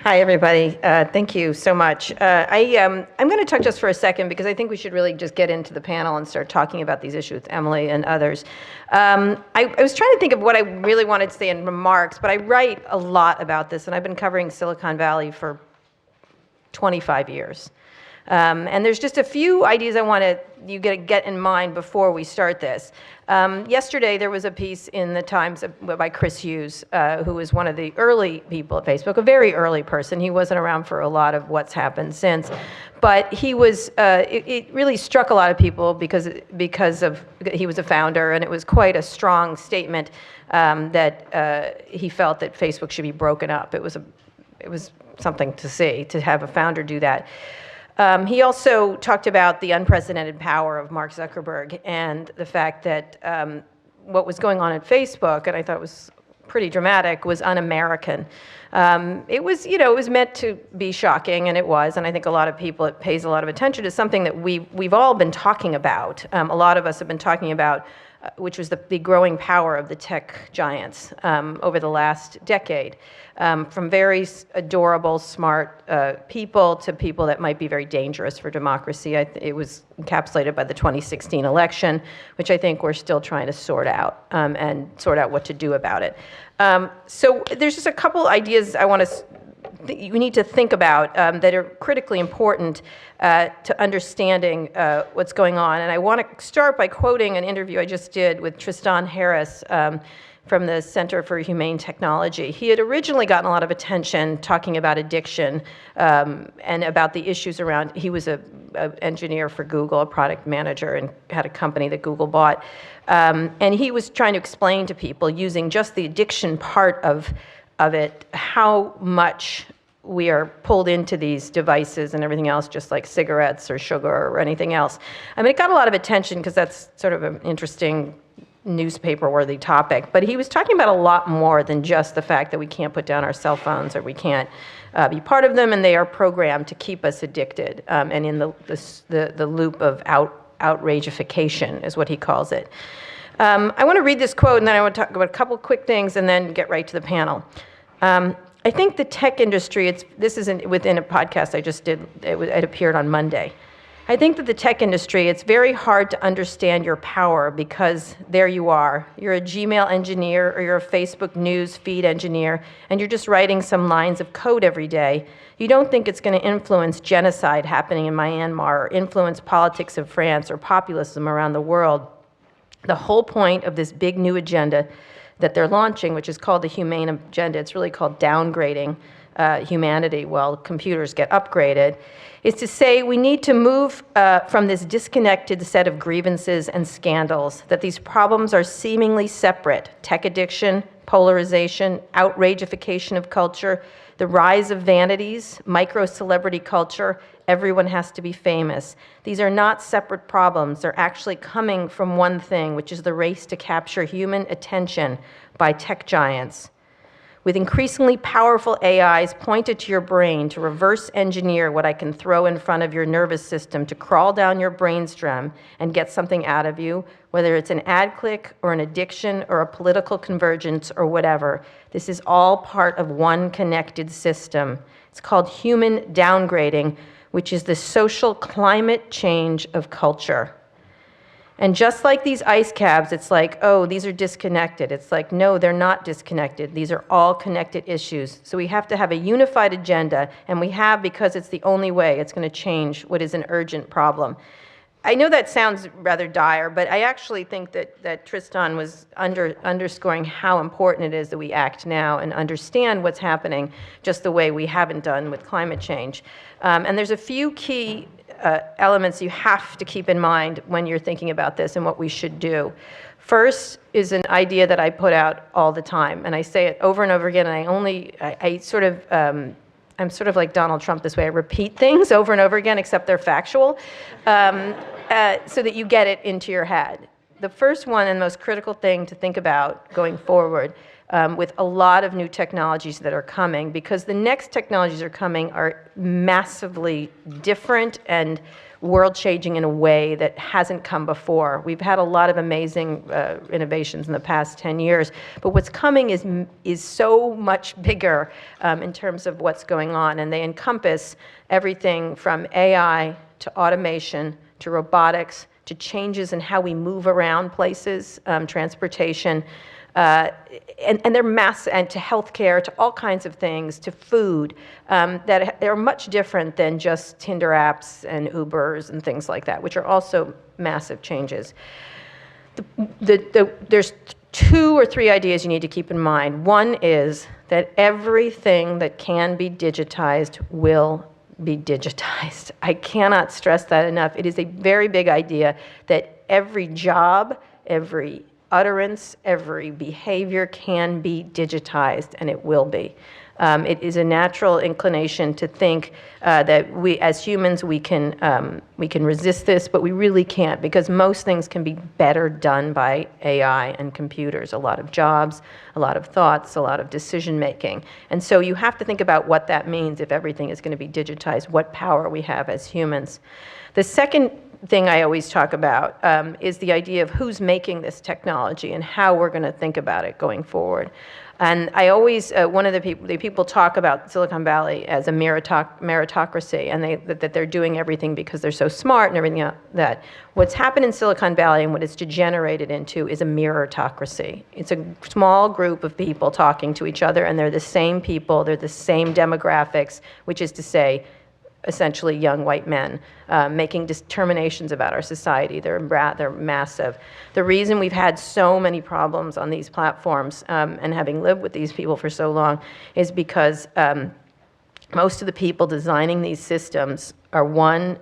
Hi, everybody. Thank you so much. I'm going to talk just for a second because I think we should really just get into the panel and start talking about these issues with Emily and others. I was trying to think of what I really wanted to say in remarks, but I write a lot about this, and I've been covering Silicon Valley for 25 years. And there's just a few ideas I want you to get in mind before we start this. Yesterday, there was a piece in the Times by Chris Hughes, who was one of the early people at Facebook, a very early person. He wasn't around for a lot of what's happened since. But he was, it really struck a lot of people because he was a founder, and it was quite a strong statement that he felt that Facebook should be broken up. It was something to see, to have a founder do that. He also talked about the unprecedented power of Mark Zuckerberg and the fact that what was going on at Facebook, and I thought it was pretty dramatic, was un-American. It was meant to be shocking, and it was, and I think a lot of people, it pays a lot of attention to something that we've all been talking about. A lot of us have been talking about, which was the growing power of the tech giants over the last decade. From very adorable, smart people to people that might be very dangerous for democracy. It was encapsulated by the 2016 election, which I think we're still trying to sort out and sort out what to do about it. So there's just a couple ideas we need to think about that are critically important to understanding what's going on. And I want to start by quoting an interview I just did with Tristan Harris from the Center for Humane Technology. He had originally gotten a lot of attention talking about addiction and about the issues around, he was an engineer for Google, a product manager, and had a company that Google bought. And he was trying to explain to people, using just the addiction part of it, how much we are pulled into these devices and everything else, just like cigarettes or sugar or anything else. I mean, it got a lot of attention because that's sort of an interesting newspaper-worthy topic, but he was talking about a lot more than just the fact that we can't put down our cell phones or we can't be part of them, and they are programmed to keep us addicted and in the loop of outragification is what he calls it. I want to read this quote, and then I want to talk about a couple quick things and then get right to the panel. I think the tech industry, this isn't within a podcast I just did, it appeared on Monday. I think that the tech industry, it's very hard to understand your power because there you are. You're a Gmail engineer or you're a Facebook news feed engineer, and you're just writing some lines of code every day. You don't think it's going to influence genocide happening in Myanmar or influence politics of France or populism around the world. The whole point of this big new agenda that they're launching, which is called the Humane Agenda, it's really called Downgrading humanity while computers get upgraded, is to say we need to move from this disconnected set of grievances and scandals, that these problems are seemingly separate: tech addiction, polarization, outragification of culture, the rise of vanities, micro-celebrity culture, everyone has to be famous. These are not separate problems. They're actually coming from one thing, which is the race to capture human attention by tech giants. With increasingly powerful AIs pointed to your brain to reverse engineer what I can throw in front of your nervous system to crawl down your brainstem and get something out of you, whether it's an ad click or an addiction or a political convergence or whatever. This is all part of one connected system. It's called human downgrading, which is the social climate change of culture. And just like these ice cabs, it's like, oh, these are disconnected. It's like, no, they're not disconnected. These are all connected issues. So we have to have a unified agenda, and we have because it's the only way it's going to change what is an urgent problem. I know that sounds rather dire, but I actually think that Tristan was underscoring how important it is that we act now and understand what's happening just the way we haven't done with climate change. And there's a few key elements you have to keep in mind when you're thinking about this and what we should do. First is an idea that I put out all the time, and I say it over and over again, and I'm sort of like Donald Trump this way. I repeat things over and over again, except they're factual, so that you get it into your head. The first one and most critical thing to think about going forward with a lot of new technologies that are coming, because the next technologies are coming are massively different and world-changing in a way that hasn't come before. We've had a lot of amazing innovations in the past 10 years, but what's coming is so much bigger in terms of what's going on, and they encompass everything from AI to automation to robotics to changes in how we move around places, transportation, and they're and to healthcare, to all kinds of things, to food, that they're much different than just Tinder apps and Ubers and things like that, which are also massive changes. There's 2 or 3 ideas you need to keep in mind. One is that everything that can be digitized will be digitized. I cannot stress that enough. It is a very big idea that every job, every utterance, every behavior can be digitized, and it will be. It is a natural inclination to think that we, as humans, we can resist this, but we really can't, because most things can be better done by AI and computers. A lot of jobs, a lot of thoughts, a lot of decision making. And so you have to think about what that means if everything is going to be digitized, what power we have as humans. The second thing I always talk about is the idea of who's making this technology and how we're going to think about it going forward. And I always, one of the people talk about Silicon Valley as a meritocracy, and that they're doing everything because they're so smart and everything like that. What's happened in Silicon Valley and what it's degenerated into is a mirrorocracy. It's a small group of people talking to each other, and they're the same people, they're the same demographics, which is to say, essentially young white men making determinations about our society. They're massive. The reason we've had so many problems on these platforms, and having lived with these people for so long, is because most of the people designing these systems are, one,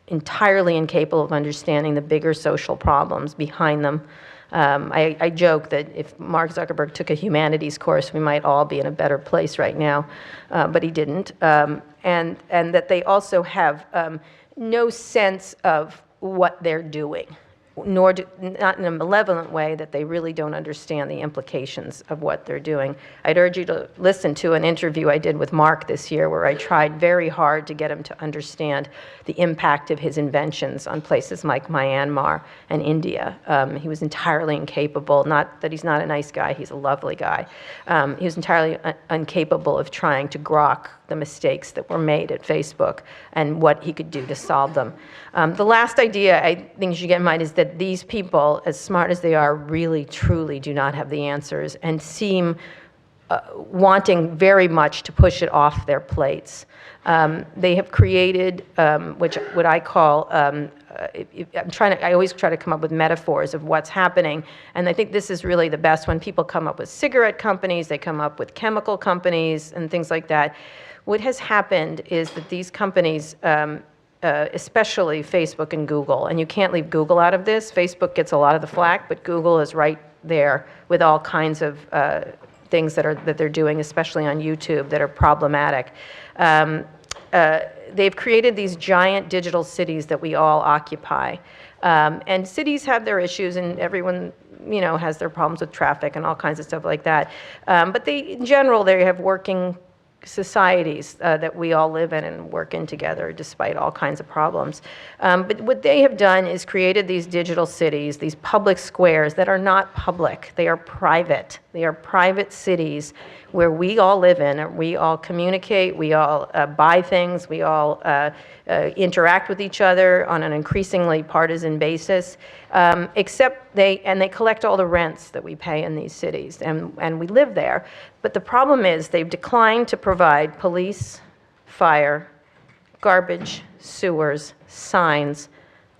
entirely incapable of understanding the bigger social problems behind them. I joke that if Mark Zuckerberg took a humanities course, we might all be in a better place right now, but he didn't. And that they also have no sense of what they're doing, not in a malevolent way, that they really don't understand the implications of what they're doing. I'd urge you to listen to an interview I did with Mark this year, where I tried very hard to get him to understand the impact of his inventions on places like Myanmar and India. He was entirely incapable, not that he's not a nice guy, he's a lovely guy. He was entirely incapable of trying to grok the mistakes that were made at Facebook and what he could do to solve them. The last idea I think you should get in mind is that these people, as smart as they are, really, truly do not have the answers and seem wanting very much to push it off their plates. They have created, what I call, I always try to come up with metaphors of what's happening, and I think this is really the best one. People come up with cigarette companies, they come up with chemical companies and things like that. What has happened is that these companies, especially Facebook and Google, and you can't leave Google out of this. Facebook gets a lot of the flack, but Google is right there with all kinds of things that they're doing, especially on YouTube, that are problematic. They've created these giant digital cities that we all occupy. And cities have their issues, and everyone, has their problems with traffic and all kinds of stuff like that. But in general, they have working societies that we all live in and work in together despite all kinds of problems. But what they have done is created these digital cities, these public squares that are not public, they are private. They are private cities where we all live in, we all communicate, we all buy things, we all interact with each other on an increasingly partisan basis, except they collect all the rents that we pay in these cities, and we live there. But the problem is they've declined to provide police, fire, garbage, sewers, signs,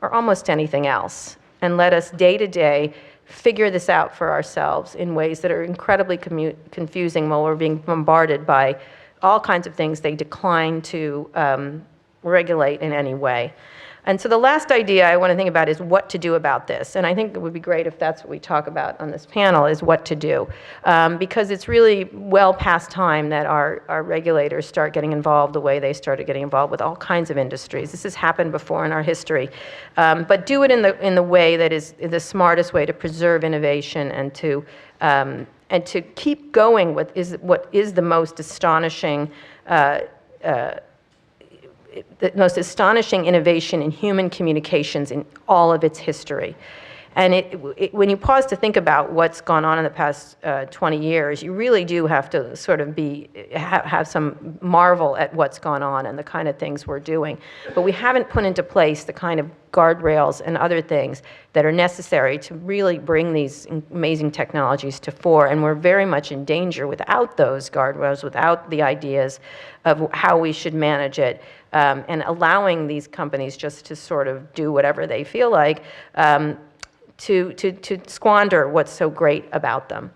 or almost anything else, and let us day to day figure this out for ourselves in ways that are incredibly confusing while we're being bombarded by all kinds of things they decline to regulate in any way. And so the last idea I want to think about is what to do about this. And I think it would be great if that's what we talk about on this panel, is what to do. Because it's really well past time that our regulators start getting involved the way they started getting involved with all kinds of industries. This has happened before in our history. But do it in the way that is the smartest way to preserve innovation and to keep going with what is the most astonishing the most astonishing innovation in human communications in all of its history. And when you pause to think about what's gone on in the past 20 years, you really do have to sort of have some marvel at what's gone on and the kind of things we're doing. But we haven't put into place the kind of guardrails and other things that are necessary to really bring these amazing technologies to fore. And we're very much in danger without those guardrails, without the ideas of how we should manage it, and allowing these companies just to sort of do whatever they feel like. To squander what's so great about them.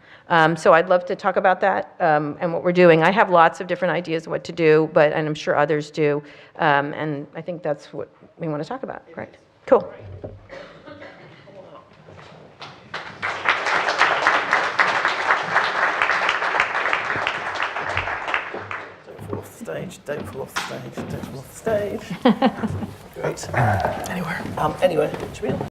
So I'd love to talk about that and what we're doing. I have lots of different ideas of what to do, and I'm sure others do. And I think that's what we want to talk about. Right. Cool. Don't fall off the stage, don't fall off the stage, don't fall off the stage. Great. Anyway, should we